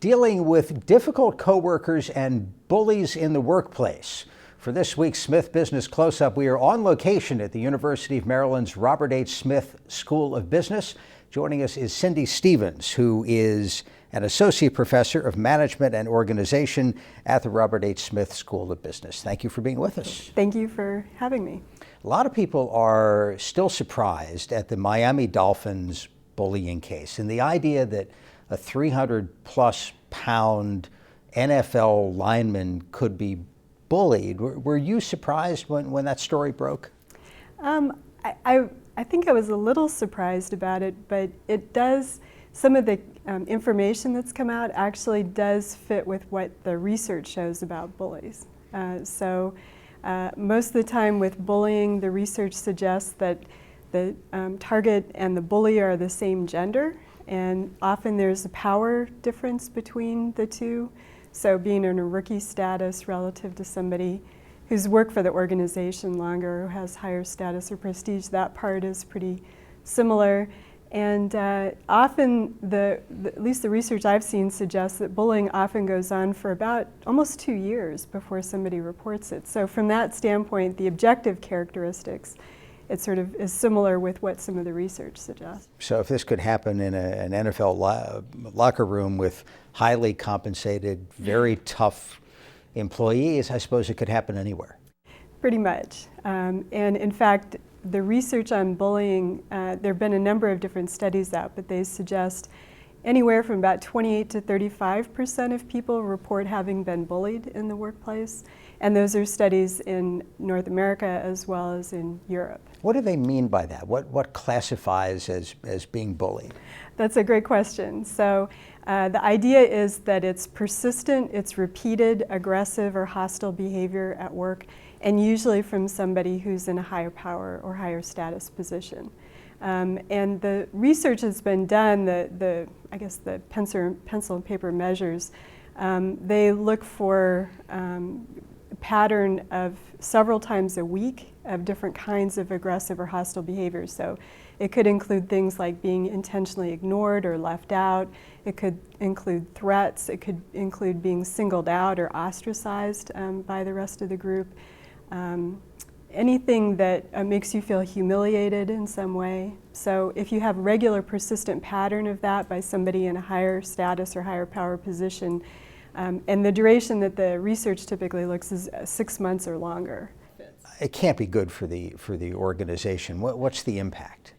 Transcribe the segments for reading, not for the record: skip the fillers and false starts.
dealing with difficult coworkers and bullies in the workplace. For this week's Smith Business Close-Up, we are on location at the University of Maryland's Robert H. Smith School of Business. Joining us is Cynthia Stevens, who is an associate professor of management and organization at the Robert H. Smith School of Business. Thank you for being with us. Thank you for having me. A lot of people are still surprised at the Miami Dolphins bullying case and the idea that a 300-plus pound NFL lineman could be bullied. Were you surprised when that story broke? I think I was a little surprised about it, but it does, some of the information that's come out actually does fit with what the research shows about bullies. Most of the time with bullying, the research suggests that the target and the bully are the same gender, and often there's a power difference between the two. So being in a rookie status relative to somebody who's worked for the organization longer, who has higher status or prestige, that part is pretty similar. And often, at least the research I've seen suggests that bullying often goes on for about almost 2 years before somebody reports it. So from that standpoint, the objective characteristics, it sort of is similar with what some of the research suggests. So if this could happen in an NFL locker room with highly compensated, very tough employees, I suppose it could happen anywhere. Pretty much. And in fact, the research on bullying, there have been a number of different studies out, but they suggest anywhere from about 28 to 35% of people report having been bullied in the workplace. And those are studies in North America as well as in Europe. What do they mean by that? What classifies as being bullied? That's a great question. So the idea is that it's persistent, it's repeated, aggressive or hostile behavior at work, and usually from somebody who's in a higher power or higher status position. And the research that's been done, I guess the pencil and paper measures, they look for a pattern of several times a week of different kinds of aggressive or hostile behaviors. So it could include things like being intentionally ignored or left out. It could include threats. It could include being singled out or ostracized by the rest of the group. Anything that makes you feel humiliated in some way. So if you have regular persistent pattern of that by somebody in a higher status or higher power position, and the duration that the research typically looks is 6 months or longer. It can't be good for the organization. What's the impact?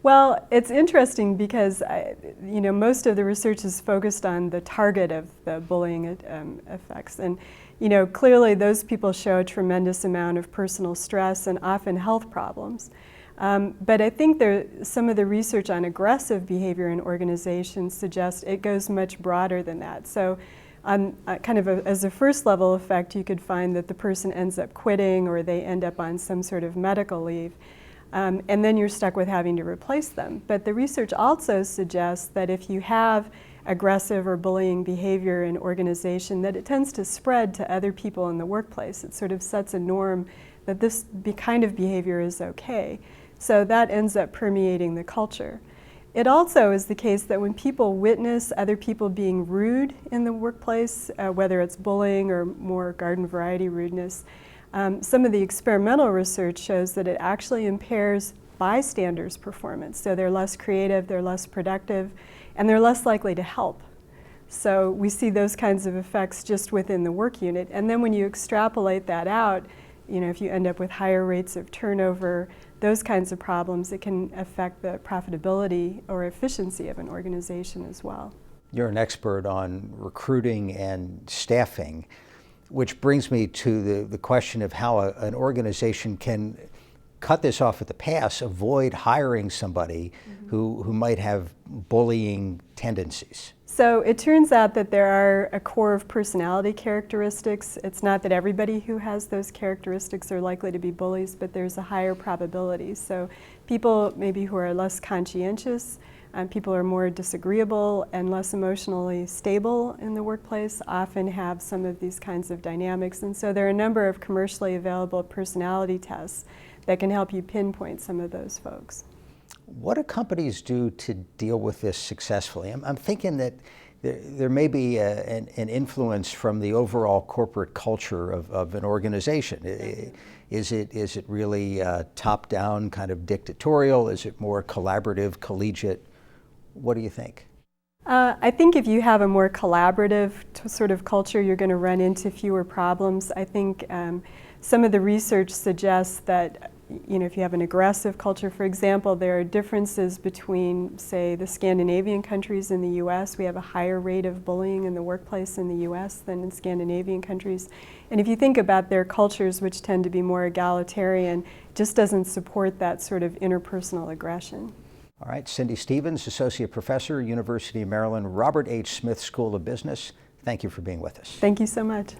Well, it's interesting because most of the research is focused on the target of the bullying effects, and clearly those people show a tremendous amount of personal stress and often health problems. But I think some of the research on aggressive behavior in organizations suggests it goes much broader than that. So on as a first level effect, you could find that the person ends up quitting or they end up on some sort of medical leave. And then you're stuck with having to replace them. But the research also suggests that if you have aggressive or bullying behavior in an organization, that it tends to spread to other people in the workplace. It sort of sets a norm that this kind of behavior is okay. So that ends up permeating the culture. It also is the case that when people witness other people being rude in the workplace, whether it's bullying or more garden variety rudeness, some of the experimental research shows that it actually impairs bystanders' performance. So they're less creative, they're less productive, and they're less likely to help. So we see those kinds of effects just within the work unit. And then when you extrapolate that out, if you end up with higher rates of turnover, those kinds of problems, it can affect the profitability or efficiency of an organization as well. You're an expert on recruiting and staffing, which brings me to the question of how an organization can cut this off at the pass, avoid hiring somebody who might have bullying tendencies. So it turns out that there are a core of personality characteristics. It's not that everybody who has those characteristics are likely to be bullies, but there's a higher probability. So people maybe who are less conscientious, people who are more disagreeable and less emotionally stable in the workplace often have some of these kinds of dynamics. And so there are a number of commercially available personality tests that can help you pinpoint some of those folks. What do companies do to deal with this successfully? I'm thinking that there may be an influence from the overall corporate culture of an organization. Is it really top-down, kind of dictatorial? Is it more collaborative, collegiate? What do you think? I think if you have a more collaborative sort of culture, you're going to run into fewer problems. I think some of the research suggests that if you have an aggressive culture, for example, there are differences between, say, the Scandinavian countries and the U.S. We have a higher rate of bullying in the workplace in the U.S. than in Scandinavian countries. And if you think about their cultures, which tend to be more egalitarian, it just doesn't support that sort of interpersonal aggression. All right, Cynthia Stevens, Associate Professor, University of Maryland, Robert H. Smith School of Business. Thank you for being with us. Thank you so much.